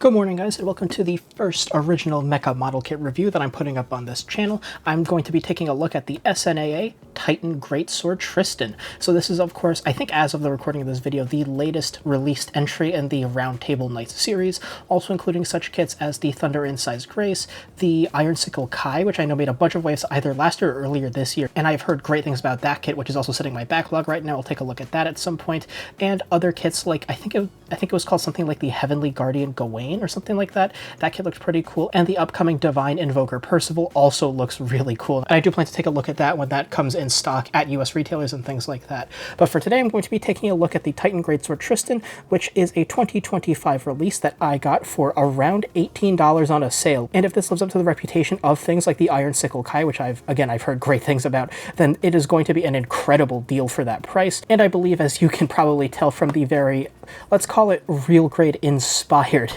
Good morning guys, and welcome to the first original mecha model kit review that I'm putting up on this channel. I'm going to be taking a look at the SNAA Titan Greatsword Tristan. So this is, of course, I think as of the recording of this video, the latest released entry in the Round Table Knights series, also including such kits as the Thunder Incised Grace, the Iron Sickle Kai, which I know made a bunch of waves either last year or earlier this year, and I've heard great things about that kit, which is also sitting in my backlog right now. I'll take a look at that at some point, and other kits like, I think it was called something like the Heavenly Guardian Gawain, or something like that. That kit looks pretty cool, and the upcoming Divine Invoker Percival also looks really cool. And I do plan to take a look at that when that comes in stock at US retailers and things like that. But for today, I'm going to be taking a look at the Titan Greatsword Tristan, which is a 2025 release that I got for around $18 on a sale. And if this lives up to the reputation of things like the Iron Sickle Kai, which I've heard great things about, then it is going to be an incredible deal for that price. And I believe, as you can probably tell from the very, let's call it real grade inspired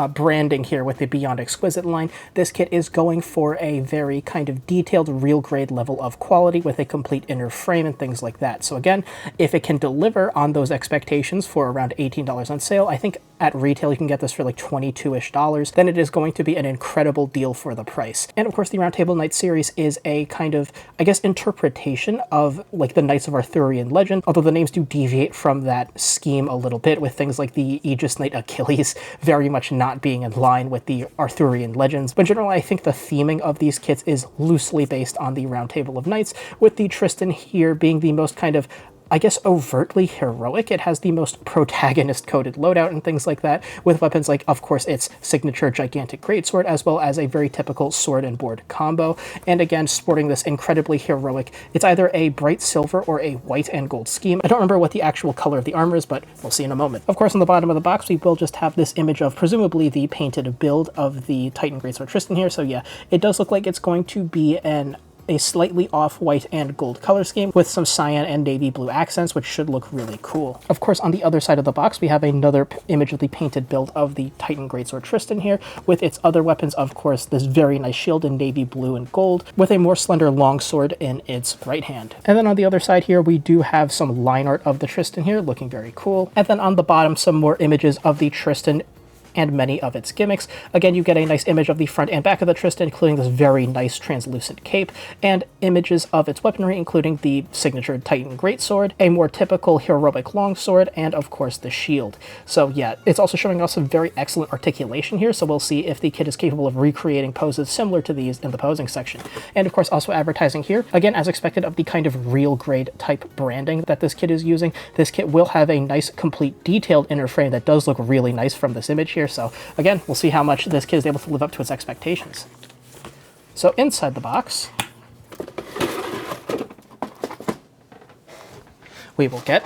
branding here with the Beyond Exquisite line, this kit is going for a very kind of detailed real grade level of quality with a complete inner frame and things like that. So again, if it can deliver on those expectations for around $18 on sale, I think at retail you can get this for like $22-ish, then it is going to be an incredible deal for the price. And of course the Round Table Knights series is a kind of, I guess, interpretation of like the Knights of Arthurian legend, although the names do deviate from that scheme a little bit, with things like the Aegis Knight Achilles very much not being in line with the Arthurian legends. But generally, I think the theming of these kits is loosely based on the Round Table of Knights, with the Tristan here being the most kind of, I guess, overtly heroic. It has the most protagonist-coded loadout and things like that, with weapons like, of course, its signature gigantic greatsword, as well as a very typical sword and board combo. And again, sporting this incredibly heroic, it's either a bright silver or a white and gold scheme. I don't remember what the actual color of the armor is, but we'll see in a moment. Of course, on the bottom of the box, we will just have this image of presumably the painted build of the Titan Greatsword Tristan here. So yeah, it does look like it's going to be a slightly off-white and gold color scheme with some cyan and navy blue accents, which should look really cool. Of course, on the other side of the box, we have another image of the painted build of the Titan Greatsword Tristan here, with its other weapons, of course, this very nice shield in navy blue and gold, with a more slender longsword in its right hand. And then on the other side here, we do have some line art of the Tristan here, looking very cool. And then on the bottom, some more images of the Tristan and many of its gimmicks. Again, you get a nice image of the front and back of the Tristan, including this very nice translucent cape, and images of its weaponry, including the signature Titan Greatsword, a more typical heroic longsword, and of course the shield. So yeah, it's also showing us some very excellent articulation here, so we'll see if the kit is capable of recreating poses similar to these in the posing section. And of course also advertising here, again as expected of the kind of real grade type branding that this kit is using. This kit will have a nice complete detailed inner frame that does look really nice from this image here. So again, we'll see how much this kit is able to live up to its expectations. So inside the box, we will get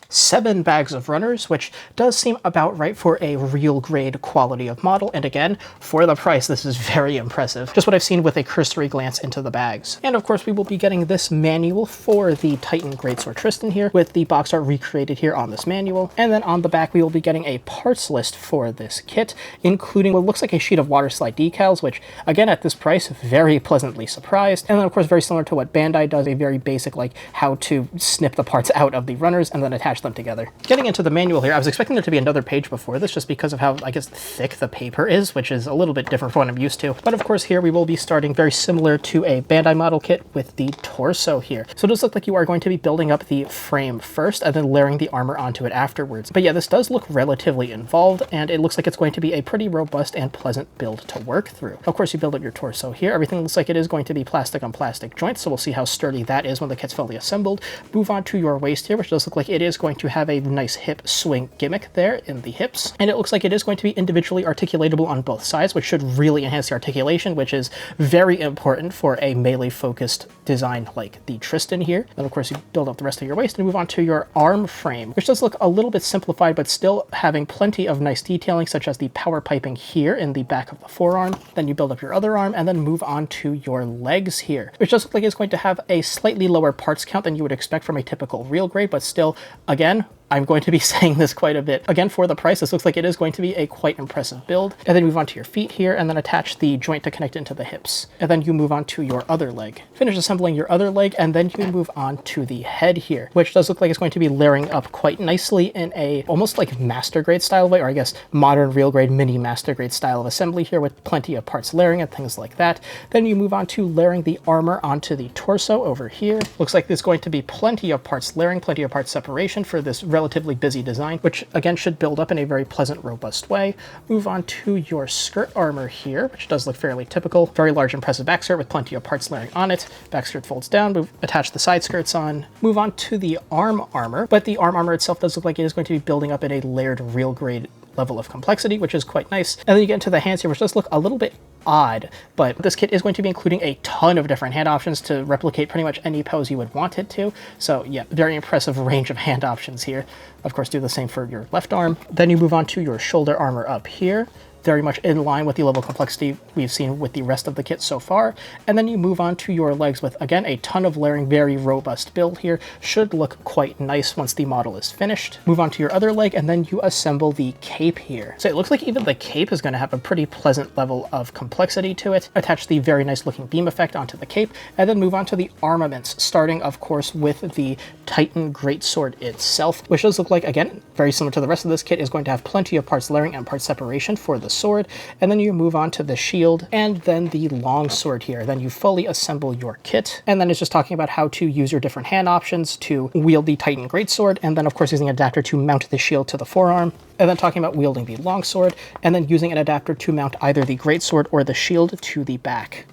7 bags of runners, which does seem about right for a real grade quality of model, and again, for the price, this is very impressive. Just what I've seen with a cursory glance into the bags. And of course, we will be getting this manual for the Titan Greatsword Tristan here, with the box art recreated here on this manual. And then on the back, we will be getting a parts list for this kit, including what looks like a sheet of water slide decals, which again, at this price, very pleasantly surprised. And then of course, very similar to what Bandai does, a very basic like how to snip the parts out of the runners and then attach them together. Getting into the manual here, I was expecting there to be another page before this just because of how, I guess, thick the paper is, which is a little bit different from what I'm used to. But of course here we will be starting very similar to a Bandai model kit with the torso here. So it does look like you are going to be building up the frame first and then layering the armor onto it afterwards. But yeah, this does look relatively involved, and it looks like it's going to be a pretty robust and pleasant build to work through. Of course, you build up your torso here. Everything looks like it is going to be plastic on plastic joints, so we'll see how sturdy that is when the kit's fully assembled. Move on to your waist here, which does look like it is going to have a nice hip swing gimmick there in the hips, and it looks like it is going to be individually articulatable on both sides, which should really enhance the articulation, which is very important for a melee focused design like the Tristan here. Then of course you build up the rest of your waist and move on to your arm frame, which does look a little bit simplified, but still having plenty of nice detailing, such as the power piping here in the back of the forearm. Then you build up your other arm and then move on to your legs here, which does look like it's going to have a slightly lower parts count than you would expect from a typical real grade, but still, again, I'm going to be saying this quite a bit. Again, for the price, this looks like it is going to be a quite impressive build. And then move on to your feet here, and then attach the joint to connect into the hips. And then you move on to your other leg. Finish assembling your other leg, and then you move on to the head here, which does look like it's going to be layering up quite nicely in a almost like master grade style way, or I guess modern real grade mini master grade style of assembly here, with plenty of parts layering and things like that. Then you move on to layering the armor onto the torso over here. Looks like there's going to be plenty of parts layering, plenty of parts separation for this relatively busy design, which again should build up in a very pleasant, robust way. Move on to your skirt armor here, which does look fairly typical. Very large, impressive back skirt with plenty of parts layering on it. Back skirt folds down, attach the side skirts on. Move on to the arm armor, but the arm armor itself does look like it is going to be building up in a layered real grade level of complexity, which is quite nice. And then you get into the hands here, which does look a little bit odd, but this kit is going to be including a ton of different hand options to replicate pretty much any pose you would want it to. So yeah, very impressive range of hand options here. Of course, do the same for your left arm. Then you move on to your shoulder armor up here. Very much in line with the level of complexity we've seen with the rest of the kit so far. And then you move on to your legs with, again, a ton of layering, very robust build here. Should look quite nice once the model is finished. Move on to your other leg, and then you assemble the cape here. So it looks like even the cape is going to have a pretty pleasant level of complexity to it. Attach the very nice looking beam effect onto the cape, and then move on to the armaments, starting, of course, with the Titan Greatsword itself, which does look like, again, very similar to the rest of this kit, is going to have plenty of parts layering and part separation for the sword. And then you move on to the shield and then the longsword here. Then you fully assemble your kit, and then it's just talking about how to use your different hand options to wield the Titan Greatsword, and then of course using an adapter to mount the shield to the forearm, and then talking about wielding the longsword, and then using an adapter to mount either the greatsword or the shield to the back.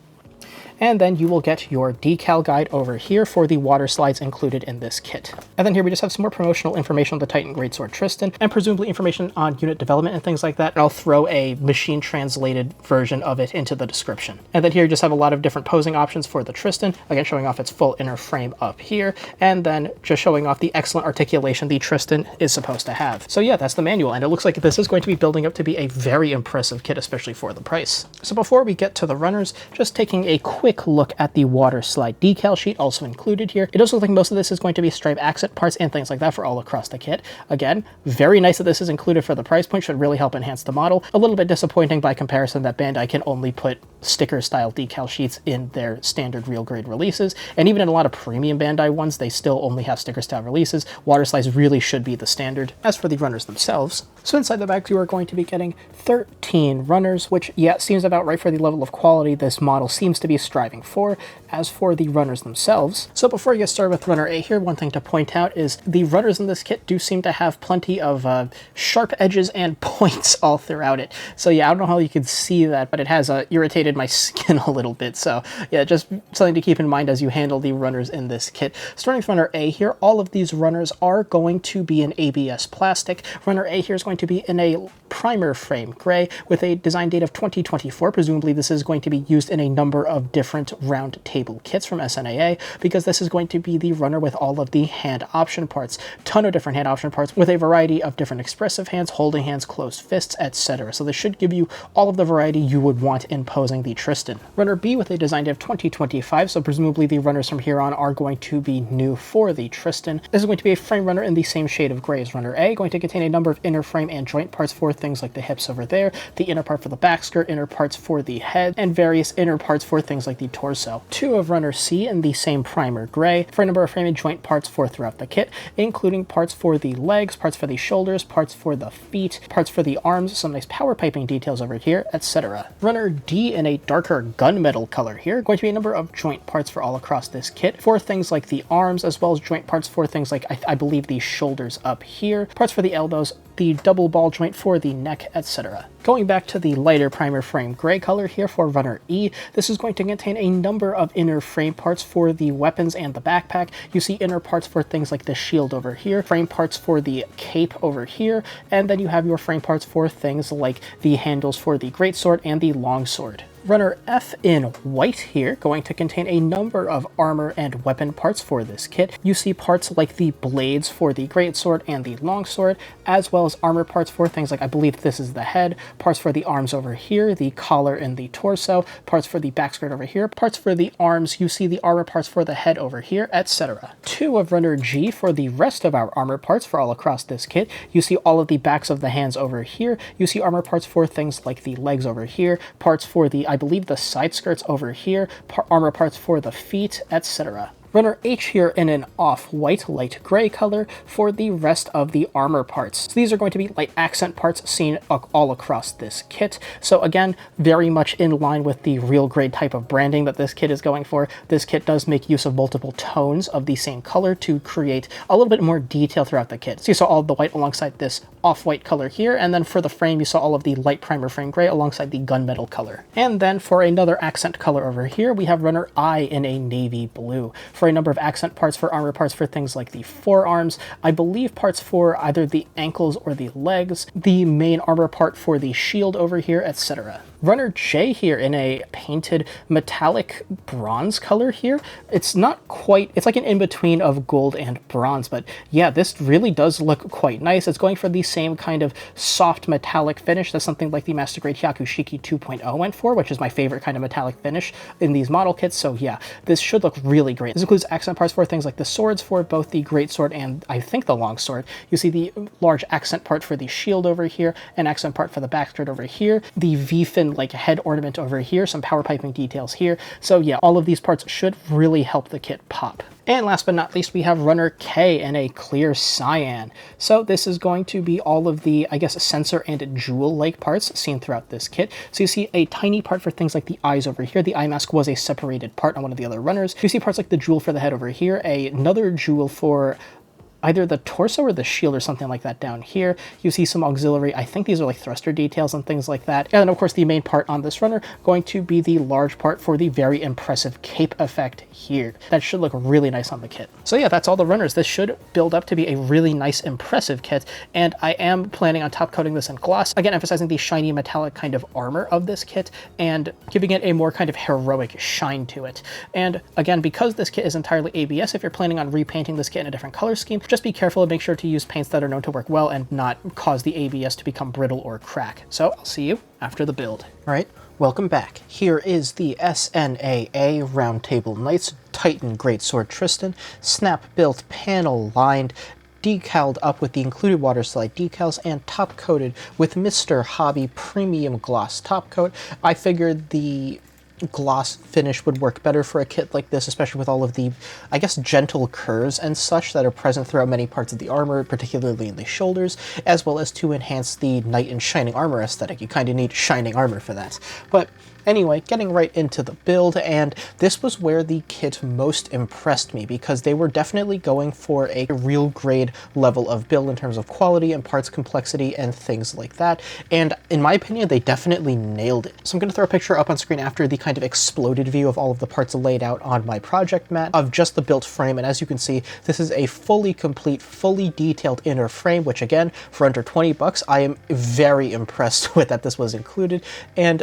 And then you will get your decal guide over here for the water slides included in this kit. And then here we just have some more promotional information on the Titan Greatsword Tristan, and presumably information on unit development and things like that. And I'll throw a machine translated version of it into the description. And then here you just have a lot of different posing options for the Tristan, again showing off its full inner frame up here, and then just showing off the excellent articulation the Tristan is supposed to have. So yeah, that's the manual, and it looks like this is going to be building up to be a very impressive kit, especially for the price. So before we get to the runners, just taking a quick look at the water slide decal sheet also included here. It does look like most of this is going to be stripe accent parts and things like that for all across the kit. Again, very nice that this is included for the price point, should really help enhance the model. A little bit disappointing by comparison that Bandai can only put sticker style decal sheets in their standard real grade releases, and even in a lot of premium Bandai ones they still only have sticker style releases. Water slides really should be the standard. As for the runners themselves, so inside the bags you are going to be getting 13 runners, which yeah, seems about right for the level of quality this model seems to be striving for. As for the runners themselves, so before you get started with runner A here, one thing to point out is the runners in this kit do seem to have plenty of sharp edges and points all throughout it. So yeah, I don't know how you could see that, but it has irritated my skin a little bit. So yeah, just something to keep in mind as you handle the runners in this kit. Starting with runner A here, all of these runners are going to be in ABS plastic. Runner A here is going to be in a primer frame gray with a design date of 2024. Presumably this is going to be used in a number of different round table kits from SNAA, because this is going to be the runner with all of the hand option parts. Ton of different hand option parts with a variety of different expressive hands, holding hands, closed fists, etc. So this should give you all of the variety you would want in posing the Tristan. Runner B with a design date of 2025, so presumably the runners from here on are going to be new for the Tristan. This is going to be a frame runner in the same shade of gray as runner A, going to contain a number of inner frame and joint parts for things like the hips over there, the inner part for the back skirt, inner parts for the head, and various inner parts for things like the torso. Two of runner C in the same primer gray for a number of frame and joint parts for throughout the kit, including parts for the legs, parts for the shoulders, parts for the feet, parts for the arms, some nice power piping details over here, etc. Runner D in a darker gunmetal color here, going to be a number of joint parts for all across this kit for things like the arms, as well as joint parts for things like I believe the shoulders up here, parts for the elbows, the double ball joint for the neck, etc. Going back to the lighter primer frame gray color here for runner E, this is going to contain a number of inner frame parts for the weapons and the backpack. You see inner parts for things like the shield over here, frame parts for the cape over here, and then you have your frame parts for things like the handles for the greatsword and the longsword. Runner F in white here, going to contain a number of armor and weapon parts for this kit. You see parts like the blades for the greatsword and the longsword, as well as armor parts for things like, I believe this is the head, parts for the arms over here, the collar and the torso, parts for the back skirt over here, parts for the arms, you see the armor parts for the head over here, etc. 2 of Runner G for the rest of our armor parts for all across this kit. You see all of the backs of the hands over here, you see armor parts for things like the legs over here, parts for the, I believe, the side skirts over here, armor parts for the feet, etc. Runner H here in an off-white, light gray color for the rest of the armor parts. So these are going to be light accent parts seen all across this kit. So again, very much in line with the real grade type of branding that this kit is going for. This kit does make use of multiple tones of the same color to create a little bit more detail throughout the kit. So you saw all the white alongside this off-white color here, and then for the frame you saw all of the light primer frame gray alongside the gunmetal color. And then for another accent color over here, we have Runner I in a navy blue. For a number of accent parts for armor parts for things like the forearms, I believe parts for either the ankles or the legs, the main armor part for the shield over here, etc. Runner J here in a painted metallic bronze color here. It's not quite, it's like an in-between of gold and bronze, but yeah, this really does look quite nice. It's going for the same kind of soft metallic finish that something like the Master Grade Hyakushiki 2.0 went for, which is my favorite kind of metallic finish in these model kits. So yeah, this should look really great. This includes accent parts for things like the swords for both the greatsword and I think the longsword. You see the large accent part for the shield over here, an accent part for the backskirt over here, the V-fin like head ornament over here, some power piping details here. So yeah, all of these parts should really help the kit pop. And last but not least, we have Runner K in a clear cyan. So this is going to be all of the, I guess, sensor and jewel-like parts seen throughout this kit. So you see a tiny part for things like the eyes over here. The eye mask was a separated part on one of the other runners. You see parts like the jewel for the head over here, another jewel for either the torso or the shield or something like that down here. You see some auxiliary, I think these are like thruster details and things like that. And then of course the main part on this runner going to be the large part for the very impressive cape effect here. That should look really nice on the kit. So yeah, that's all the runners. This should build up to be a really nice, impressive kit. And I am planning on top coating this in gloss. Again, emphasizing the shiny metallic kind of armor of this kit and giving it a more kind of heroic shine to it. And again, because this kit is entirely ABS, if you're planning on repainting this kit in a different color scheme, just be careful and make sure to use paints that are known to work well and not cause the ABS to become brittle or crack. So I'll see you after the build. All right, welcome back. Here is the SNAA Roundtable Knights Titan Greatsword Tristan, snap-built, panel-lined, decaled up with the included water slide decals, and top coated with Mr. Hobby Premium Gloss top coat. I figured the gloss finish would work better for a kit like this, especially with all of the, I guess, gentle curves and such that are present throughout many parts of the armor, particularly in the shoulders, as well as to enhance the knight in shining armor aesthetic. You kind of need shining armor for that. But anyway, getting right into the build, and this was where the kit most impressed me because they were definitely going for a real grade level of build in terms of quality and parts complexity and things like that, and in my opinion, they definitely nailed it. So I'm going to throw a picture up on screen after the kind of exploded view of all of the parts laid out on my project mat of just the built frame, and as you can see, this is a fully complete, fully detailed inner frame, which again, for under 20 bucks, I am very impressed with that this was included, and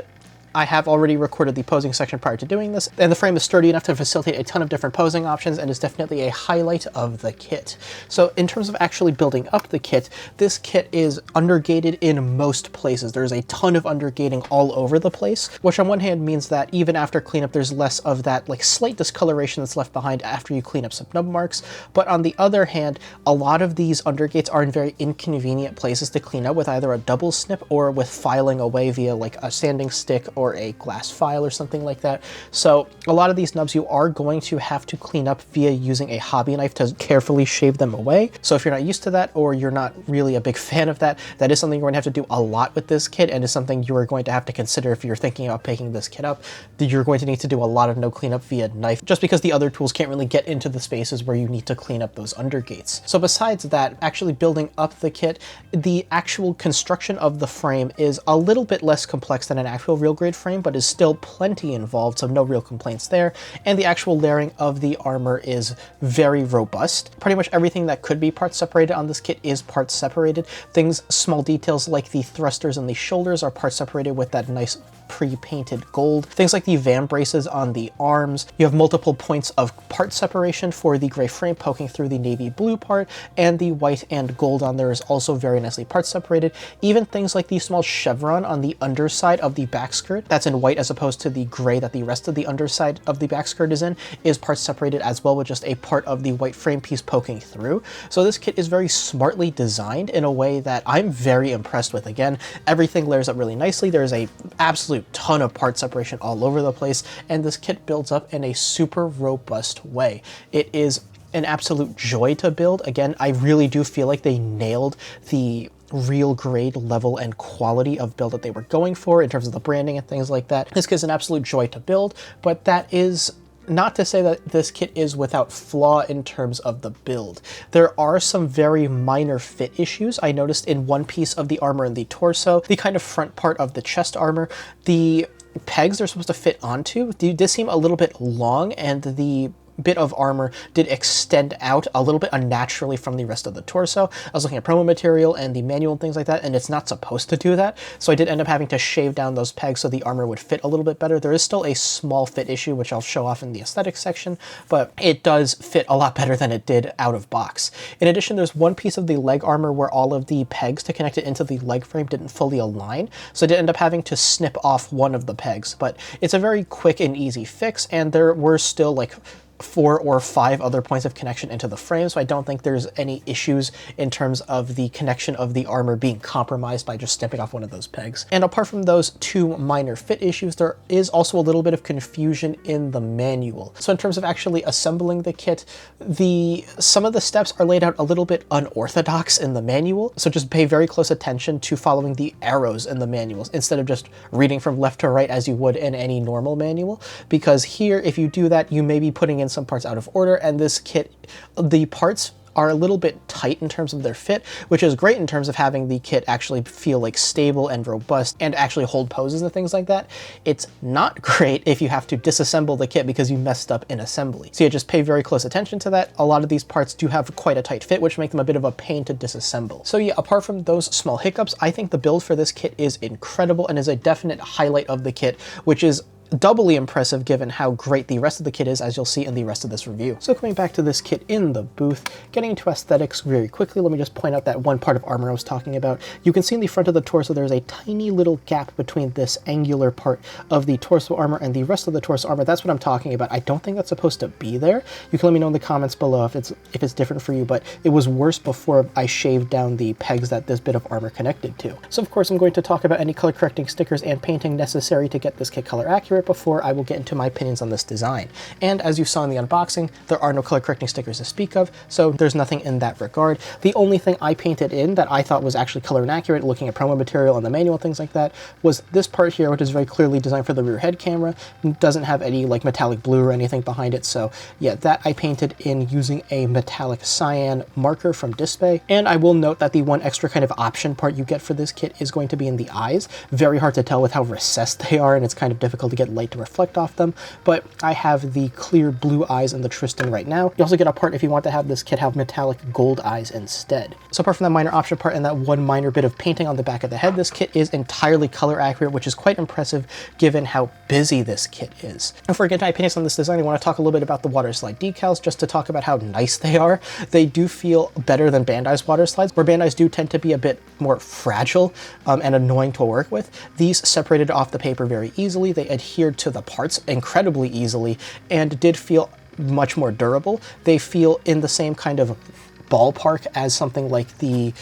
I have already recorded the posing section prior to doing this, and the frame is sturdy enough to facilitate a ton of different posing options and is definitely a highlight of the kit. So in terms of actually building up the kit, this kit is undergated in most places. There's a ton of undergating all over the place, which on one hand means that even after cleanup, there's less of that like slight discoloration that's left behind after you clean up some nub marks. But on the other hand, a lot of these undergates are in very inconvenient places to clean up with either a double snip or with filing away via like a sanding stick or a glass file or something like that. So a lot of these nubs you are going to have to clean up via using a hobby knife to carefully shave them away. So if you're not used to that or you're not really a big fan of that, that is something you're going to have to do a lot with this kit and is something you are going to have to consider if you're thinking about picking this kit up. You're going to need to do a lot of no cleanup via knife just because the other tools can't really get into the spaces where you need to clean up those undergates. So besides that, actually building up the kit, the actual construction of the frame is a little bit less complex than an actual real grade grade frame, but is still plenty involved, so no real complaints there. And the actual layering of the armor is very robust. Pretty much everything that could be part separated on this kit is part separated. Things, small details like the thrusters and the shoulders are part separated with that nice pre-painted gold. Things like the van braces on the arms. You have multiple points of part separation for the gray frame poking through the navy blue part, and the white and gold on there is also very nicely part separated. Even things like the small chevron on the underside of the back skirt, that's in white as opposed to the gray that the rest of the underside of the back skirt is in, is part separated as well, with just a part of the white frame piece poking through. So this kit is very smartly designed in a way that I'm very impressed with. Again, everything layers up really nicely. There's a absolute ton of part separation all over the place, and this kit builds up in a super robust way. It is an absolute joy to build. Again, I really do feel like they nailed the real grade level and quality of build that they were going for in terms of the branding and things like that. This kit is an absolute joy to build, but that is not to say that this kit is without flaw in terms of the build. There are some very minor fit issues I noticed in one piece of the armor in the torso, the kind of front part of the chest armor. The pegs they're supposed to fit onto did seem a little bit long, and the bit of armor did extend out a little bit unnaturally from the rest of the torso. I was looking at promo material and the manual and things like that, and it's not supposed to do that. So I did end up having to shave down those pegs so the armor would fit a little bit better. There is still a small fit issue, which I'll show off in the aesthetics section, but it does fit a lot better than it did out of box. In addition, there's one piece of the leg armor where all of the pegs to connect it into the leg frame didn't fully align. So I did end up having to snip off one of the pegs, but it's a very quick and easy fix, and there were still like 4 or 5 other points of connection into the frame, so I don't think there's any issues in terms of the connection of the armor being compromised by just snipping off one of those pegs. And apart from those 2 minor fit issues, there is also a little bit of confusion in the manual. So in terms of actually assembling the kit, some of the steps are laid out a little bit unorthodox in the manual, so just pay very close attention to following the arrows in the manuals instead of just reading from left to right as you would in any normal manual, because here, if you do that, you may be putting in some parts out of order, and this kit, the parts are a little bit tight in terms of their fit, which is great in terms of having the kit actually feel like stable and robust and actually hold poses and things like that. It's not great if you have to disassemble the kit because you messed up in assembly. So yeah, just pay very close attention to that. A lot of these parts do have quite a tight fit, which make them a bit of a pain to disassemble. So yeah, apart from those small hiccups, I think the build for this kit is incredible and is a definite highlight of the kit, which is doubly impressive given how great the rest of the kit is, as you'll see in the rest of this review. So coming back to this kit in the booth, getting into aesthetics very quickly, let me just point out that one part of armor I was talking about. You can see in the front of the torso there's a tiny little gap between this angular part of the torso armor and the rest of the torso armor. That's what I'm talking about. I don't think that's supposed to be there. You can let me know in the comments below if it's different for you, but it was worse before I shaved down the pegs that this bit of armor connected to. So of course I'm going to talk about any color correcting stickers and painting necessary to get this kit color accurate before I will get into my opinions on this design. And as you saw in the unboxing, there are no color correcting stickers to speak of, so there's nothing in that regard. The only thing I painted in that I thought was actually color inaccurate, looking at promo material and the manual, things like that, was this part here, which is very clearly designed for the rear head camera. It doesn't have any like metallic blue or anything behind it, so yeah, that I painted in using a metallic cyan marker from Display. And I will note that the one extra kind of option part you get for this kit is going to be in the eyes. Very hard to tell with how recessed they are, and it's kind of difficult to get light to reflect off them, but I have the clear blue eyes in the Tristan right now. You also get a part if you want to have this kit have metallic gold eyes instead. So apart from that minor option part and that one minor bit of painting on the back of the head, this kit is entirely color accurate, which is quite impressive given how busy this kit is. And before I get to my opinions on this design, I want to talk a little bit about the water slide decals, just to talk about how nice they are. They do feel better than Bandai's water slides, where Bandai's do tend to be a bit more fragile and annoying to work with. These separated off the paper very easily. They adhered to the parts incredibly easily and did feel much more durable. They feel in the same kind of ballpark as something like the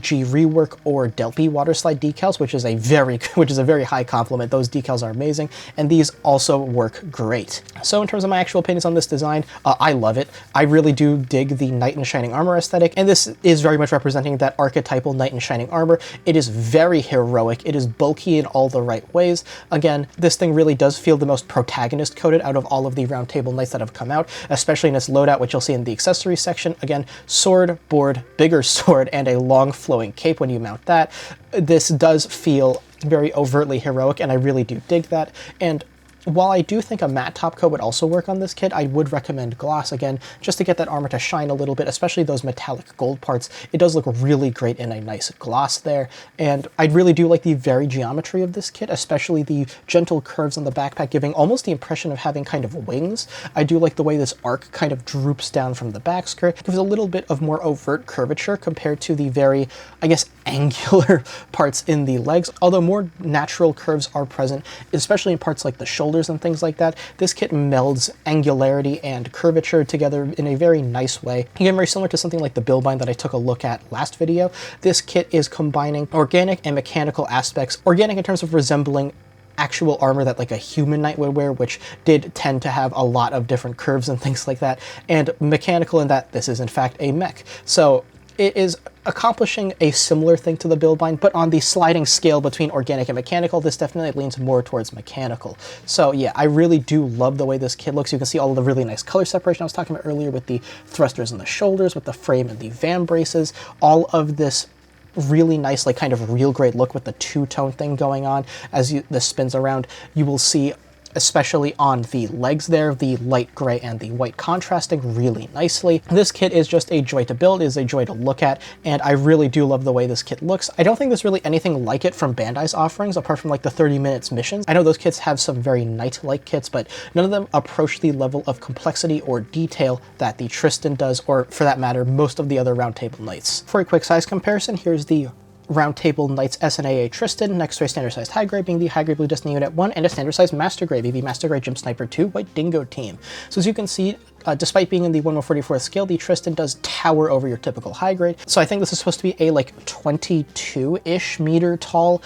G Rework or Delphi water slide decals, which is a very high compliment. Those decals are amazing, and these also work great. So in terms of my actual opinions on this design, I love it. I really do dig the knight in shining armor aesthetic, and this is very much representing that archetypal knight in shining armor. It is very heroic. It is bulky in all the right ways. Again, this thing really does feel the most protagonist-coded out of all of the round table knights that have come out, especially in its loadout, which you'll see in the accessories section. Again, sword, board, bigger sword, and a long flowing cape when you mount that. This does feel very overtly heroic, and I really do dig that. And while I do think a matte top coat would also work on this kit, I would recommend gloss again, just to get that armor to shine a little bit, especially those metallic gold parts. It does look really great in a nice gloss there, and I really do like the very geometry of this kit, especially the gentle curves on the backpack, giving almost the impression of having kind of wings. I do like the way this arc kind of droops down from the back skirt. It gives a little bit of more overt curvature compared to the very, I guess, angular parts in the legs, although more natural curves are present, especially in parts like the shoulders and things like that. This kit melds angularity and curvature together in a very nice way. Again, very similar to something like the build bind that I took a look at last video. This kit is combining organic and mechanical aspects. Organic in terms of resembling actual armor that like a human knight would wear, which did tend to have a lot of different curves and things like that, and mechanical in that this is in fact a mech. So it is accomplishing a similar thing to the build bind, but on the sliding scale between organic and mechanical, this definitely leans more towards mechanical. So yeah, I really do love the way this kit looks. You can see all of the really nice color separation I was talking about earlier with the thrusters and the shoulders, with the frame and the van braces, all of this really nice, like kind of real great look with the two-tone thing going on. As this spins around, you will see, especially on the legs there, the light gray and the white contrasting really nicely. This kit is just a joy to build, is a joy to look at, and I really do love the way this kit looks. I don't think there's really anything like it from Bandai's offerings, apart from like the 30 minutes missions. I know those kits have some very knight-like kits, but none of them approach the level of complexity or detail that the Tristan does, or for that matter, most of the other Roundtable Knights. For a quick size comparison, here's the Roundtable Knights SNAA Tristan, next to a standard sized high grade being the high grade Blue Destiny Unit 1, and a standard sized master grade, the master grade Gym Sniper 2 White Dingo team. So as you can see, despite being in the 1/144th scale, the Tristan does tower over your typical high grade. So I think this is supposed to be a like 22-ish meter tall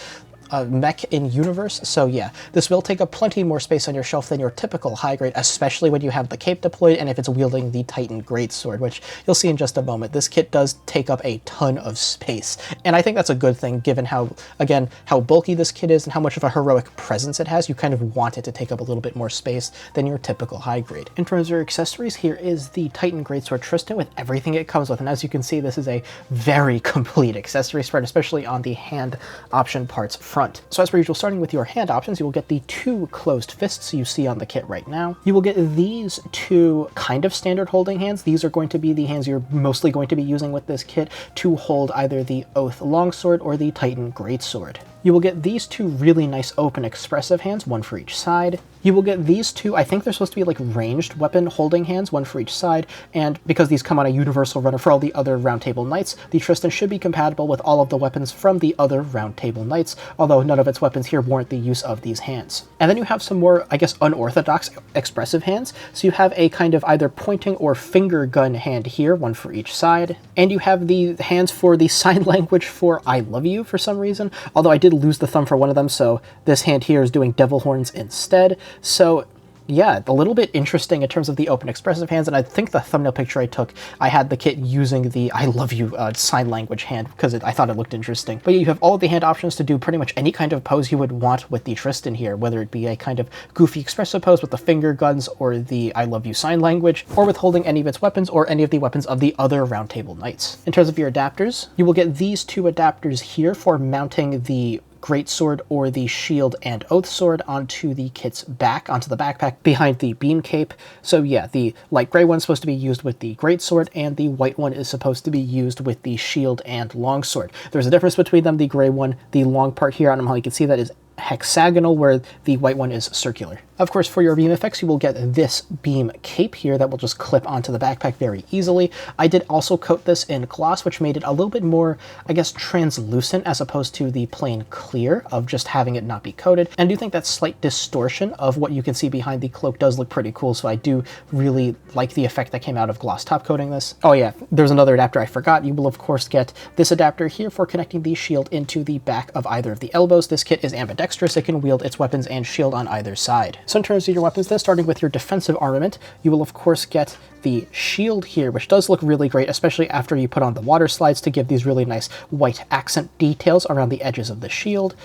mech in universe. So yeah, this will take up plenty more space on your shelf than your typical high grade, especially when you have the cape deployed and if it's wielding the Titan Greatsword, which you'll see in just a moment. This kit does take up a ton of space, and I think that's a good thing given how, again, how bulky this kit is and how much of a heroic presence it has. You kind of want it to take up a little bit more space than your typical high grade. In terms of your accessories, here is the Titan Greatsword Tristan with everything it comes with, and as you can see, this is a very complete accessory spread, especially on the hand option parts front. So as per usual, starting with your hand options, you will get the two closed fists you see on the kit right now. You will get these two kind of standard holding hands. These are going to be the hands you're mostly going to be using with this kit to hold either the Oath Longsword or the Titan Greatsword. You will get these two really nice open expressive hands, one for each side. You will get these two, I think they're supposed to be like ranged weapon holding hands, one for each side, and because these come on a universal runner for all the other Roundtable Knights, the Tristan should be compatible with all of the weapons from the other Roundtable Knights, although none of its weapons here warrant the use of these hands. And then you have some more, I guess, unorthodox expressive hands. So you have a kind of either pointing or finger gun hand here, one for each side, and you have the hands for the sign language for I love you for some reason, although I did lose the thumb for one of them, so this hand here is doing devil horns instead. So yeah, a little bit interesting in terms of the open expressive hands, and I think the thumbnail picture I took, I had the kit using the I love you sign language hand because I thought it looked interesting. But yeah, you have all of the hand options to do pretty much any kind of pose you would want with the Tristan here, whether it be a kind of goofy expressive pose with the finger guns or the I love you sign language, or with holding any of its weapons or any of the weapons of the other Roundtable Knights. In terms of your adapters, you will get these two adapters here for mounting the Greatsword or the Shield and Oath Sword onto the kit's back, onto the backpack behind the beam cape. So yeah, the light gray one's supposed to be used with the Greatsword, and the white one is supposed to be used with the Shield and Longsword. There's a difference between them. The gray one, the long part here, I don't know how you can see that, is hexagonal, where the white one is circular. Of course, for your beam effects, you will get this beam cape here that will just clip onto the backpack very easily. I did also coat this in gloss, which made it a little bit more, I guess, translucent as opposed to the plain clear of just having it not be coated. And I do think that slight distortion of what you can see behind the cloak does look pretty cool, so I do really like the effect that came out of gloss top coating this. Oh yeah, there's another adapter I forgot. You will of course get this adapter here for connecting the shield into the back of either of the elbows. This kit is ambidextrous. It can wield its weapons and shield on either side. So in terms of your weapons then, starting with your defensive armament, you will of course get the shield here, which does look really great, especially after you put on the water slides to give these really nice white accent details around the edges of the shield.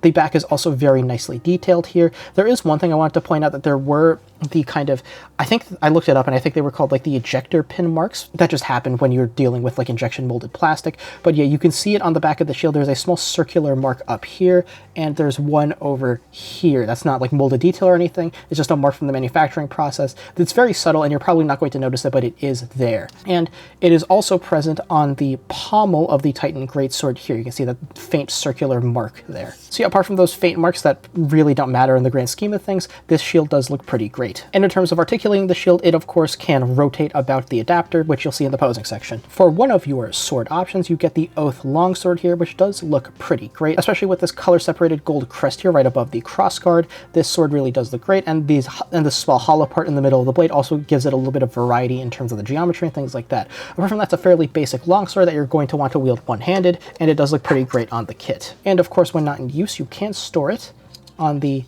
The back is also very nicely detailed here. There is one thing I wanted to point out, that there were the kind of, I think I looked it up and I think they were called like the ejector pin marks. That just happened when you're dealing with like injection molded plastic. But yeah, you can see it on the back of the shield. There's a small circular mark up here, and there's one over here. That's not like molded detail or anything. It's just a mark from the manufacturing process. It's very subtle and you're probably not going to notice it, but it is there. And it is also present on the pommel of the Titan Greatsword here. You can see that faint circular mark there. So yeah, apart from those faint marks that really don't matter in the grand scheme of things, this shield does look pretty great. And in terms of articulating the shield, it of course can rotate about the adapter, which you'll see in the posing section. For one of your sword options, you get the Oath longsword here, which does look pretty great, especially with this color separated gold crest here right above the crossguard. This sword really does look great, and this small hollow part in the middle of the blade also gives it a little bit of variety in terms of the geometry and things like that. Apart from that, it's a fairly basic longsword that you're going to want to wield one-handed, and it does look pretty great on the kit. And of course, when not in use, you can store it on the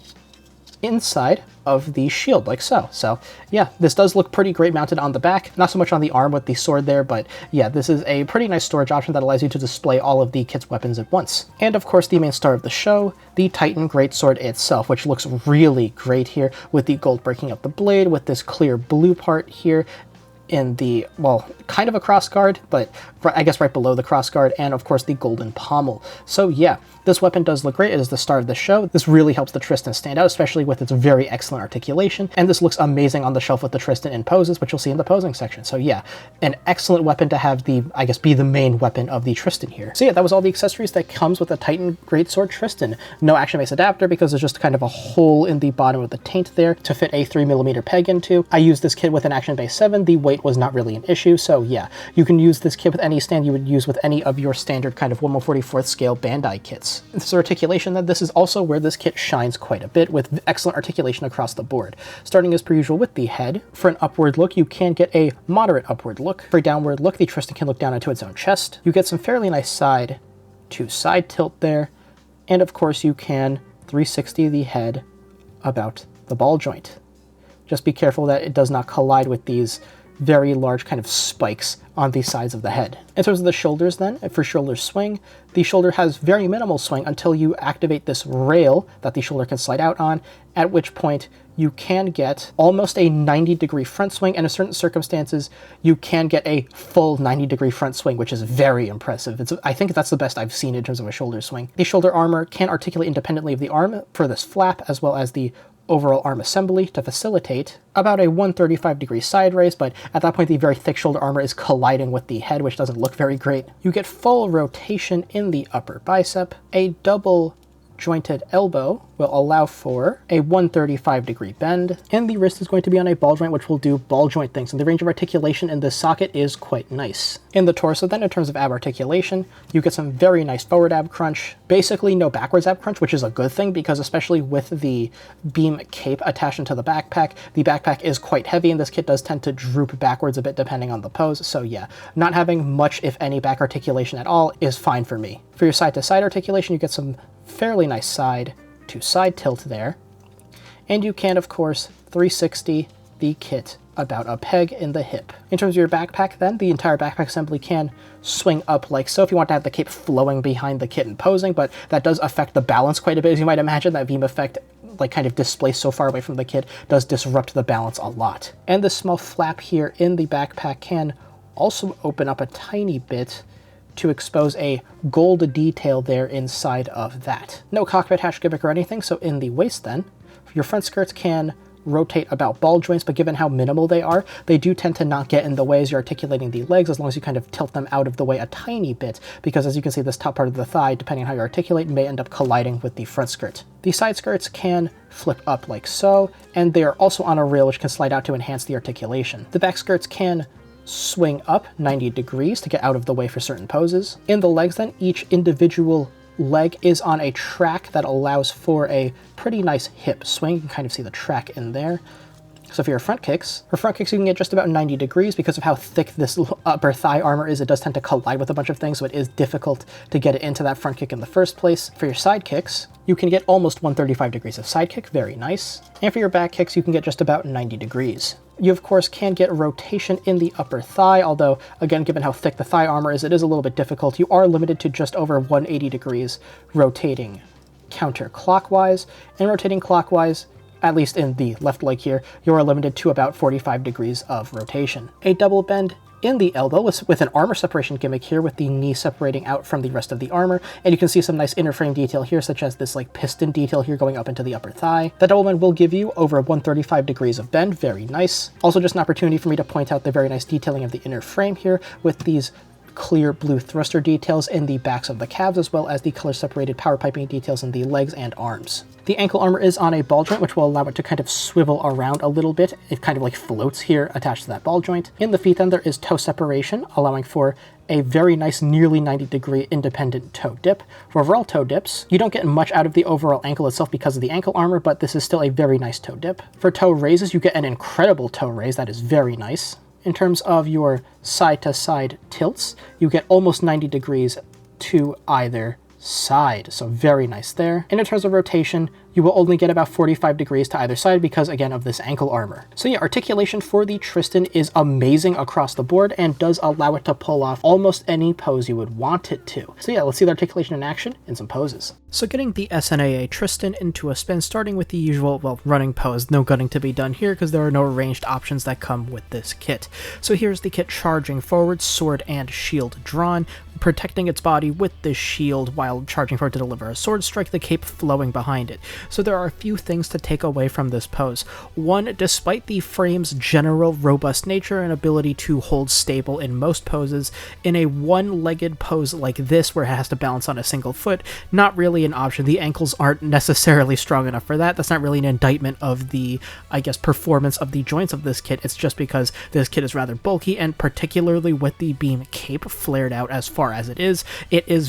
inside of the shield like so. So yeah, this does look pretty great mounted on the back, not so much on the arm with the sword there, but yeah, this is a pretty nice storage option that allows you to display all of the kit's weapons at once. And of course, the main star of the show, the Titan Greatsword itself, which looks really great here with the gold breaking up the blade, with this clear blue part here in the, well, kind of a crossguard, but I guess right below the crossguard, and of course the golden pommel. So yeah, this weapon does look great. It is the star of the show. This really helps the Tristan stand out, especially with its very excellent articulation, and this looks amazing on the shelf with the Tristan in poses, which you'll see in the posing section. So yeah, an excellent weapon to have the, I guess, be the main weapon of the Tristan here. So yeah, that was all the accessories that comes with the Titan Greatsword Tristan. No action-based adapter because there's just kind of a hole in the bottom of the taint there to fit a 3mm peg into. I used this kit with an action-based 7. The weight was not really an issue, so yeah, you can use this kit with any stand you would use with any of your standard kind of 1/44th scale Bandai kits. This articulation, then, this is also where this kit shines quite a bit, with excellent articulation across the board. Starting as per usual with the head. For an upward look, you can get a moderate upward look. For a downward look, the Tristan can look down into its own chest. You get some fairly nice side to side tilt there, and of course you can 360 the head about the ball joint. Just be careful that it does not collide with these very large kind of spikes on the sides of the head. In terms of the shoulders then, for shoulder swing, the shoulder has very minimal swing until you activate this rail that the shoulder can slide out on, at which point you can get almost a 90-degree front swing, and in certain circumstances, you can get a full 90-degree front swing, which is very impressive. I think that's the best I've seen in terms of a shoulder swing. The shoulder armor can articulate independently of the arm for this flap, as well as the overall arm assembly to facilitate about a 135-degree side raise, but at that point the very thick shoulder armor is colliding with the head, which doesn't look very great. You get full rotation in the upper bicep. A double jointed elbow will allow for a 135-degree bend, and the wrist is going to be on a ball joint, which will do ball joint things, and the range of articulation in this socket is quite nice. In the torso then, in terms of ab articulation, you get some very nice forward ab crunch, basically no backwards ab crunch, which is a good thing, because especially with the beam cape attached into the backpack is quite heavy, and this kit does tend to droop backwards a bit depending on the pose, so yeah, not having much, if any, back articulation at all is fine for me. For your side-to-side articulation, you get some fairly nice side to side tilt there, and you can of course 360 the kit about a peg in the hip. In terms of your backpack then, the entire backpack assembly can swing up like so if you want to have the cape flowing behind the kit and posing, but that does affect the balance quite a bit. As you might imagine, that beam effect, like kind of displaced so far away from the kit, does disrupt the balance a lot. And this small flap here in the backpack can also open up a tiny bit to expose a gold detail there inside of that. No cockpit hatch gimmick or anything, so in the waist then, your front skirts can rotate about ball joints, but given how minimal they are, they do tend to not get in the way as you're articulating the legs, as long as you kind of tilt them out of the way a tiny bit, because as you can see, this top part of the thigh, depending on how you articulate, may end up colliding with the front skirt. The side skirts can flip up like so, and they are also on a rail which can slide out to enhance the articulation. The back skirts can swing up 90 degrees to get out of the way for certain poses. In the legs then, each individual leg is on a track that allows for a pretty nice hip swing. You can kind of see the track in there. So for your front kicks, you can get just about 90 degrees because of how thick this upper thigh armor is. It does tend to collide with a bunch of things, so it is difficult to get it into that front kick in the first place. For your side kicks, you can get almost 135 degrees of side kick, very nice. And for your back kicks, you can get just about 90 degrees. You, of course, can get rotation in the upper thigh, although, again, given how thick the thigh armor is, it is a little bit difficult. You are limited to just over 180 degrees rotating counterclockwise, and rotating clockwise, at least in the left leg here, you are limited to about 45 degrees of rotation. A double bend in the elbow with an armor separation gimmick here, with the knee separating out from the rest of the armor, and you can see some nice inner frame detail here, such as this like piston detail here going up into the upper thigh. The double bend will give you over 135 degrees of bend, very nice. Also just an opportunity for me to point out the very nice detailing of the inner frame here with these clear blue thruster details in the backs of the calves, as well as the color separated power piping details in the legs and arms. The ankle armor is on a ball joint, which will allow it to kind of swivel around a little bit. It kind of like floats here attached to that ball joint. In the feet then, there is toe separation, allowing for a very nice nearly 90-degree independent toe dip. For overall toe dips, you don't get much out of the overall ankle itself because of the ankle armor, but this is still a very nice toe dip. For toe raises, you get an incredible toe raise. That is very nice. In terms of your side-to-side tilts, you get almost 90 degrees to either side, so very nice there. And in terms of rotation, you will only get about 45 degrees to either side because, again, of this ankle armor. So yeah, articulation for the Tristan is amazing across the board and does allow it to pull off almost any pose you would want it to. So yeah, let's see the articulation in action in some poses. So getting the SNAA Tristan into a spin, starting with the usual, well, running pose. No gunning to be done here because there are no ranged options that come with this kit. So here's the kit charging forward, sword and shield drawn, protecting its body with the shield while charging forward to deliver a sword strike, the cape flowing behind it. So there are a few things to take away from this pose. One, despite the frame's general robust nature and ability to hold stable in most poses, in a one-legged pose like this where it has to balance on a single foot, not really an option. The ankles aren't necessarily strong enough for that. That's not really an indictment of the, I guess, performance of the joints of this kit. It's just because this kit is rather bulky, and particularly with the beam cape flared out as far as it is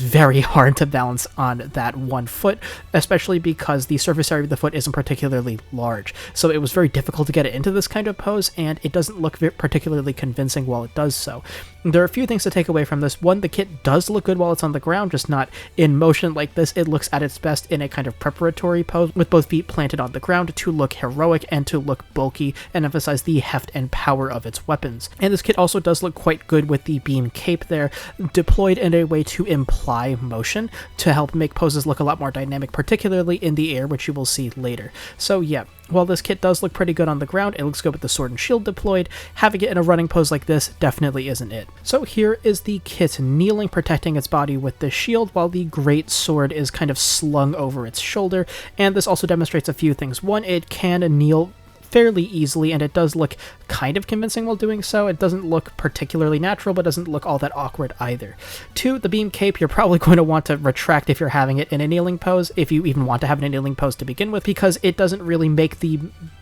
very hard to balance on that one foot, especially because the surface area of the foot isn't particularly large. So it was very difficult to get it into this kind of pose, and it doesn't look particularly convincing while it does so. There are a few things to take away from this. One, the kit does look good while it's on the ground, just not in motion like this. It looks at its best in a kind of preparatory pose with both feet planted on the ground to look heroic and to look bulky and emphasize the heft and power of its weapons. And this kit also does look quite good with the beam cape there, deployed in a way to imply motion to help make poses look a lot more dynamic, particularly in the air, which you will see later. So yeah, while this kit does look pretty good on the ground, it looks good with the sword and shield deployed. Having it in a running pose like this definitely isn't it. So here is the kit kneeling, protecting its body with the shield, while the great sword is kind of slung over its shoulder. And this also demonstrates a few things. One, it can kneel fairly easily, and it does look kind of convincing while doing so. It doesn't look particularly natural, but doesn't look all that awkward either. Two, the beam cape, you're probably going to want to retract if you're having it in a kneeling pose, if you even want to have it in a kneeling pose to begin with, because it doesn't really make the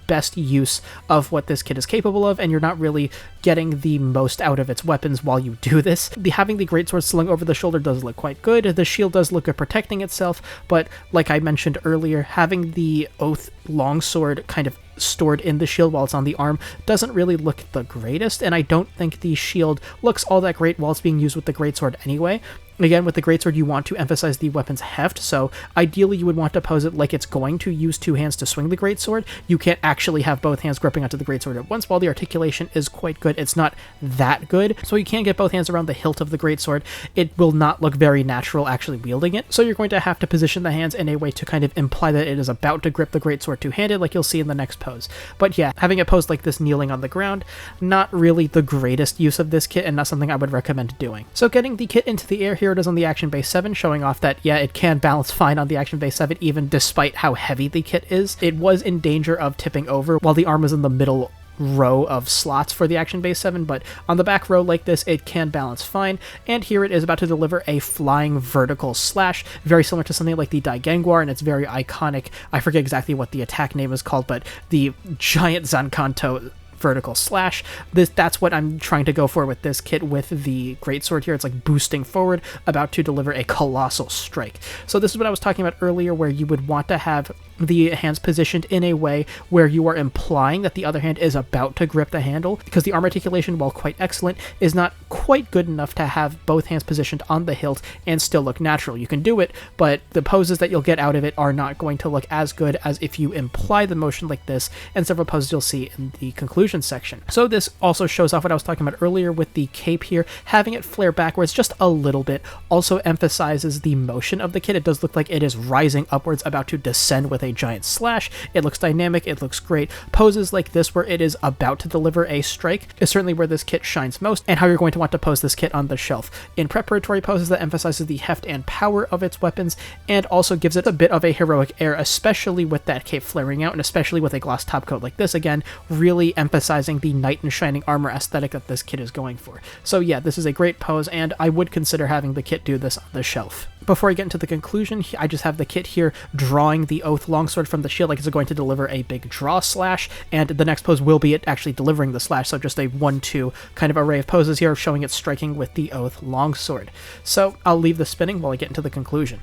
best use of what this kit is capable of, and you're not really getting the most out of its weapons while you do this. Having the greatsword slung over the shoulder does look quite good. The shield does look good protecting itself, but like I mentioned earlier, having the oath longsword kind of stored in the shield while it's on the arm doesn't really look the greatest, and I don't think the shield looks all that great while it's being used with the greatsword anyway. Again, with the greatsword, you want to emphasize the weapon's heft, so ideally you would want to pose it like it's going to use two hands to swing the greatsword. You can't actually have both hands gripping onto the greatsword at once. While the articulation is quite good, it's not that good, so you can't get both hands around the hilt of the greatsword. It will not look very natural actually wielding it, so you're going to have to position the hands in a way to kind of imply that it is about to grip the greatsword two-handed, like you'll see in the next pose. But yeah, having it posed like this kneeling on the ground, not really the greatest use of this kit, and not something I would recommend doing. So getting the kit into the air, here it is on the Action Base 7, showing off that, yeah, it can balance fine on the Action Base 7, even despite how heavy the kit is. It was in danger of tipping over while the arm was in the middle row of slots for the Action Base 7, but on the back row like this, it can balance fine, and here it is about to deliver a flying vertical slash, very similar to something like the Daigengwar, and it's very iconic. I forget exactly what the attack name is called, but the giant Zankanto vertical slash. That's what I'm trying to go for with this kit with the greatsword here. It's like boosting forward, about to deliver a colossal strike. So this is what I was talking about earlier, where you would want to have the hands positioned in a way where you are implying that the other hand is about to grip the handle, because the arm articulation, while quite excellent, is not quite good enough to have both hands positioned on the hilt and still look natural. You can do it, but the poses that you'll get out of it are not going to look as good as if you imply the motion like this, and several poses you'll see in the conclusion conclusion section. So this also shows off what I was talking about earlier with the cape here. Having it flare backwards just a little bit also emphasizes the motion of the kit. It does look like it is rising upwards, about to descend with a giant slash. It looks dynamic, it looks great. Poses like this where it is about to deliver a strike is certainly where this kit shines most, and how you're going to want to pose this kit on the shelf. In preparatory poses, that emphasizes the heft and power of its weapons, and also gives it a bit of a heroic air, especially with that cape flaring out, and especially with a gloss top coat like this, again, really emphasizing the knight in shining armor aesthetic that this kit is going for. So yeah, this is a great pose, and I would consider having the kit do this on the shelf. Before I get into the conclusion, I just have the kit here drawing the Oath longsword from the shield like it's going to deliver a big draw slash, and the next pose will be it actually delivering the slash, so just a 1-2 kind of array of poses here showing it striking with the Oath longsword. So I'll leave the spinning while I get into the conclusion.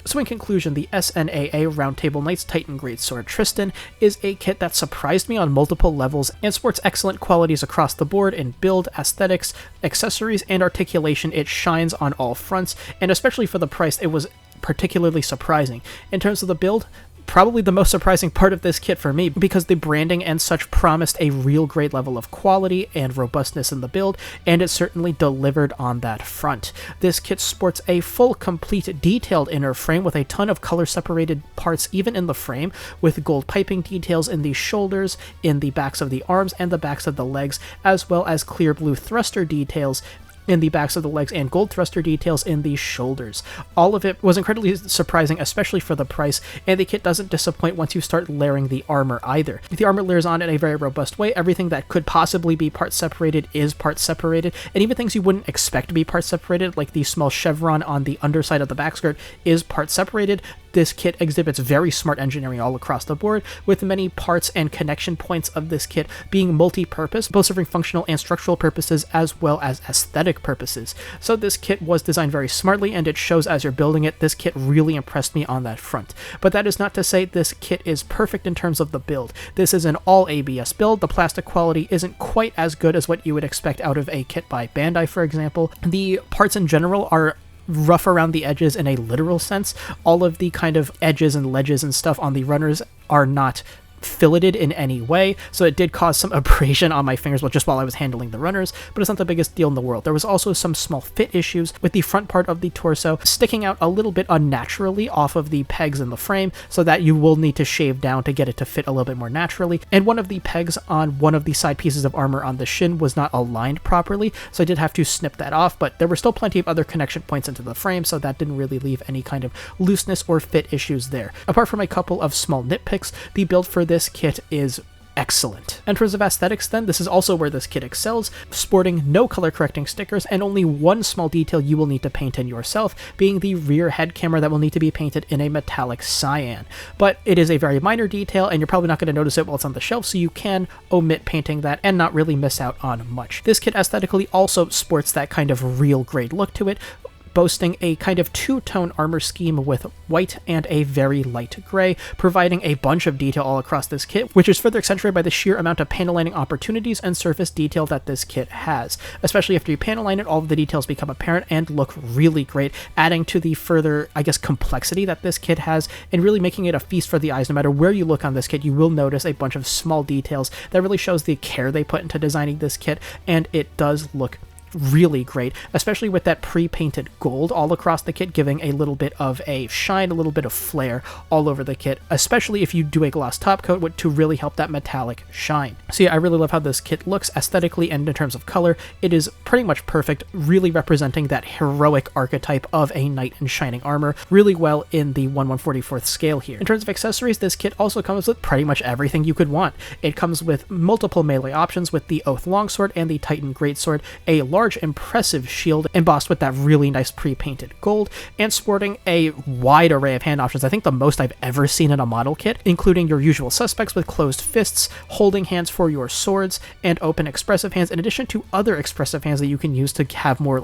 So in conclusion, the SNAA Roundtable Knights Titan Greatsword Tristan is a kit that surprised me on multiple levels and sports excellent qualities across the board in build, aesthetics, accessories, and articulation. It shines on all fronts, and especially for the price, it was particularly surprising. In terms of the build, probably the most surprising part of this kit for me, because the branding and such promised a real great level of quality and robustness in the build, and it certainly delivered on that front. This kit sports a full, complete, detailed inner frame with a ton of color-separated parts even in the frame, with gold piping details in the shoulders, in the backs of the arms, and the backs of the legs, as well as clear blue thruster details in the backs of the legs and gold thruster details in the shoulders. All of it was incredibly surprising, especially for the price, and the kit doesn't disappoint once you start layering the armor either. The armor layers on in a very robust way. Everything that could possibly be part separated is part separated, and even things you wouldn't expect to be part separated, like the small chevron on the underside of the backskirt, is part separated. This kit exhibits very smart engineering all across the board, with many parts and connection points of this kit being multi-purpose, both serving functional and structural purposes as well as aesthetic purposes. So this kit was designed very smartly, and it shows as you're building it. This kit really impressed me on that front. But that is not to say this kit is perfect in terms of the build. This is an all ABS build. The plastic quality isn't quite as good as what you would expect out of a kit by Bandai, for example. The parts in general are rough around the edges in a literal sense. All of the kind of edges and ledges and stuff on the runners are not filleted in any way, so it did cause some abrasion on my fingers just while I was handling the runners, but it's not the biggest deal in the world. There was also some small fit issues with the front part of the torso sticking out a little bit unnaturally off of the pegs in the frame, so that you will need to shave down to get it to fit a little bit more naturally, and one of the pegs on one of the side pieces of armor on the shin was not aligned properly, so I did have to snip that off, but there were still plenty of other connection points into the frame, so that didn't really leave any kind of looseness or fit issues there. Apart from a couple of small nitpicks, the build for this kit is excellent. In terms of aesthetics then, this is also where this kit excels, sporting no color correcting stickers and only one small detail you will need to paint in yourself, being the rear head camera that will need to be painted in a metallic cyan. But it is a very minor detail, and you're probably not going to notice it while it's on the shelf, so you can omit painting that and not really miss out on much. This kit aesthetically also sports that kind of real grade look to it, boasting a kind of two-tone armor scheme with white and a very light gray, providing a bunch of detail all across this kit, which is further accentuated by the sheer amount of panel lining opportunities and surface detail that this kit has. Especially after you panel line it, all of the details become apparent and look really great, adding to the further, complexity that this kit has, and really making it a feast for the eyes. No matter where you look on this kit, you will notice a bunch of small details that really shows the care they put into designing this kit, and it does look really great, especially with that pre-painted gold all across the kit, giving a little bit of a shine, a little bit of flair all over the kit, especially if you do a gloss top coat to really help that metallic shine. So yeah, I really love how this kit looks aesthetically, and in terms of color, it is pretty much perfect, really representing that heroic archetype of a knight in shining armor really well in the 1/144th scale here. In terms of accessories, this kit also comes with pretty much everything you could want. It comes with multiple melee options with the Oath longsword and the Titan Greatsword, a large impressive shield embossed with that really nice pre-painted gold, and sporting a wide array of hand options, I think the most I've ever seen in a model kit, including your usual suspects with closed fists, holding hands for your swords, and open expressive hands, in addition to other expressive hands that you can use to have more,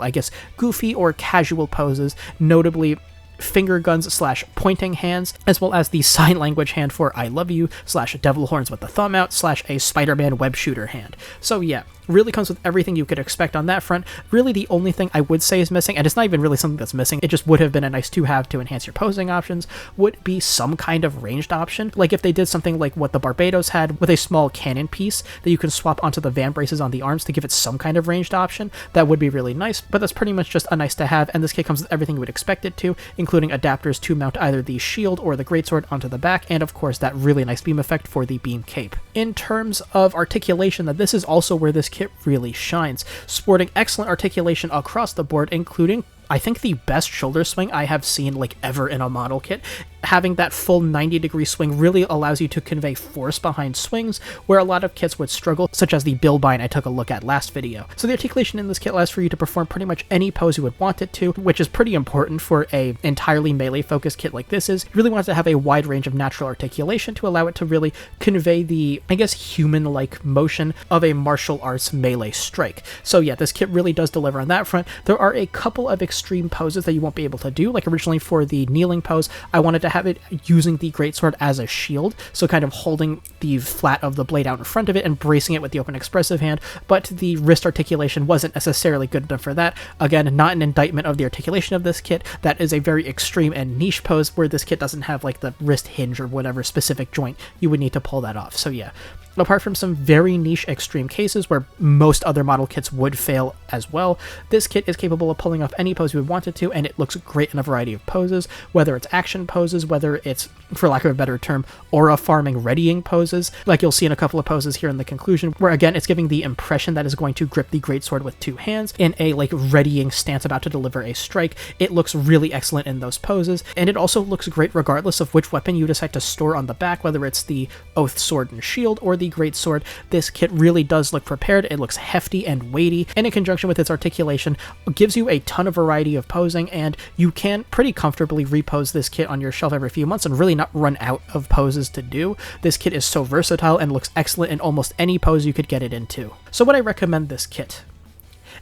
goofy or casual poses, notably finger guns / pointing hands, as well as the sign language hand for I love you / devil horns with the thumb out / a Spider-Man web shooter hand. So yeah, Really comes with everything you could expect on that front. Really the only thing I would say is missing, and it's not even really something that's missing, it just would have been a nice to have to enhance your posing options, would be some kind of ranged option. Like if they did something like what the Barbados had with a small cannon piece that you can swap onto the van braces on the arms to give it some kind of ranged option, that would be really nice, but that's pretty much just a nice to have, and this kit comes with everything you would expect it to, including adapters to mount either the shield or the greatsword onto the back, and of course that really nice beam effect for the beam cape. In terms of articulation, that this is also where this kit really shines, sporting excellent articulation across the board, including I think the best shoulder swing I have seen like ever in a model kit. Having that full 90-degree swing really allows you to convey force behind swings where a lot of kits would struggle, such as the Bilbine I took a look at last video. So the articulation in this kit allows for you to perform pretty much any pose you would want it to, which is pretty important for a entirely melee focused kit like this is. You really want it to have a wide range of natural articulation to allow it to really convey the, I guess, human-like motion of a martial arts melee strike. So yeah, this kit really does deliver on that front. There are a couple of extreme poses that you won't be able to do, like originally for the kneeling pose, I wanted to have it using the greatsword as a shield, so kind of holding the flat of the blade out in front of it and bracing it with the open expressive hand, but the wrist articulation wasn't necessarily good enough for that. Again, not an indictment of the articulation of this kit, that is a very extreme and niche pose where this kit doesn't have like the wrist hinge or whatever specific joint you would need to pull that off. So yeah, apart from some very niche extreme cases where most other model kits would fail as well, this kit is capable of pulling off any pose you would want it to, and it looks great in a variety of poses, whether it's action poses, whether it's, for lack of a better term, aura farming readying poses, like you'll see in a couple of poses here in the conclusion, where again it's giving the impression that is going to grip the greatsword with two hands in a like readying stance about to deliver a strike. It looks really excellent in those poses, and it also looks great regardless of which weapon you decide to store on the back, whether it's the oath sword and shield or the greatsword. This kit really does look prepared. It looks hefty and weighty, and in conjunction with its articulation gives you a ton of variety of posing, and you can pretty comfortably repose this kit on your shelf every few months and really not run out of poses to do. This kit is so versatile and looks excellent in almost any pose you could get it into. So would I recommend this kit?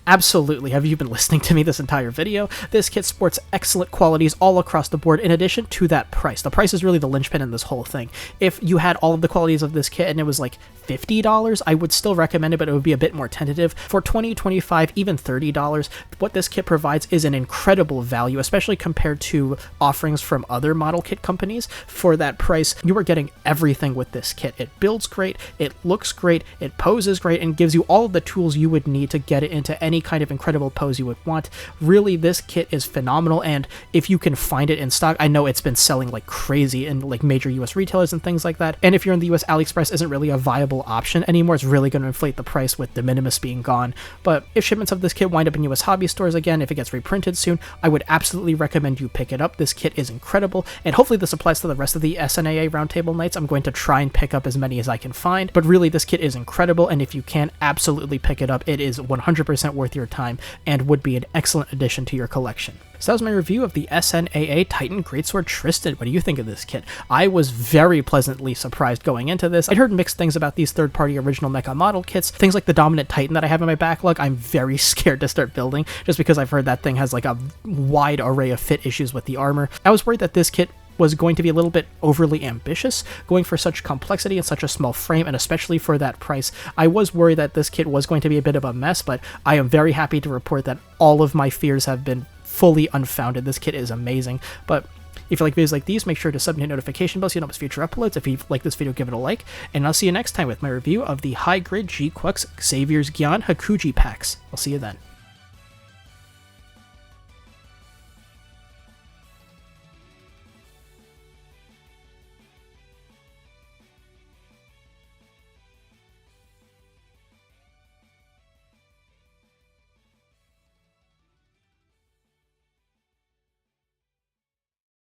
Absolutely. Have you been listening to me this entire video? This kit sports excellent qualities all across the board in addition to that price. The price is really the linchpin in this whole thing. If you had all of the qualities of this kit and it was like $50, I would still recommend it, but it would be a bit more tentative. For $20, $25, even $30, what this kit provides is an incredible value, especially compared to offerings from other model kit companies. For that price, you are getting everything with this kit. It builds great, it looks great, it poses great, and gives you all of the tools you would need to get it into any kind of incredible pose you would want. Really, this kit is phenomenal, and if you can find it in stock, I know it's been selling like crazy in like major US retailers and things like that, and if you're in the US, AliExpress isn't really a viable option anymore. It's really going to inflate the price with de minimis being gone, but if shipments of this kit wind up in US hobby stores again, if it gets reprinted soon, I would absolutely recommend you pick it up. This kit is incredible, and hopefully this applies to the rest of the SNAA Roundtable Nights. I'm going to try and pick up as many as I can find, but really this kit is incredible, and if you can, absolutely pick it up. It is 100% worth your time and would be an excellent addition to your collection. So that was my review of the SNAA Titan Greatsword Tristan. What do you think of this kit? I was very pleasantly surprised going into this. I'd heard mixed things about these third-party original mecha model kits. Things like the Dominant Titan that I have in my backlog, I'm very scared to start building, just because I've heard that thing has like a wide array of fit issues with the armor. I was worried that this kit was going to be a little bit overly ambitious, going for such complexity and such a small frame, and especially for that price. I was worried that this kit was going to be a bit of a mess, but I am very happy to report that all of my fears have been fully unfounded. This kit is amazing. But if you like videos like these, make sure to sub and hit notification bells so you know about future uploads. If you like this video, give it a like, and I'll see you next time with my review of the high-grade G-Quux Xavier's Gyan Hakuji packs. I'll see you then.